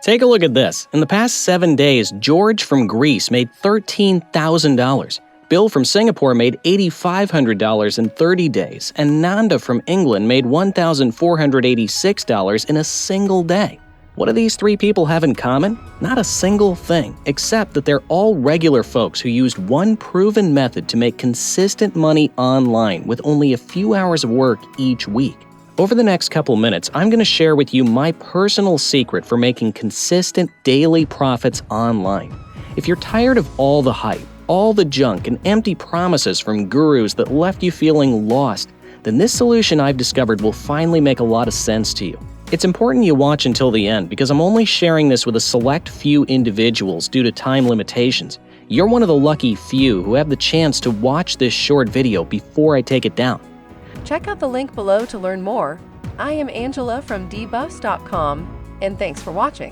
Take a look at this. In the past 7 days, George from Greece made $13,000. Bill from Singapore made $8,500 in 30 days, and Nanda from England made $1,486 in a single day. What do these three people have in common? Not a single thing, except that they're all regular folks who used one proven method to make consistent money online with only a few hours of work each week. Over the next couple minutes, I'm going to share with you my personal secret for making consistent daily profits online. If you're tired of all the hype, all the junk, and empty promises from gurus that left you feeling lost, then this solution I've discovered will finally make a lot of sense to you. It's important you watch until the end because I'm only sharing this with a select few individuals due to time limitations. You're one of the lucky few who have the chance to watch this short video before I take it down. Check out the link below to learn more. I am Angela from Dbufs.com, and thanks for watching.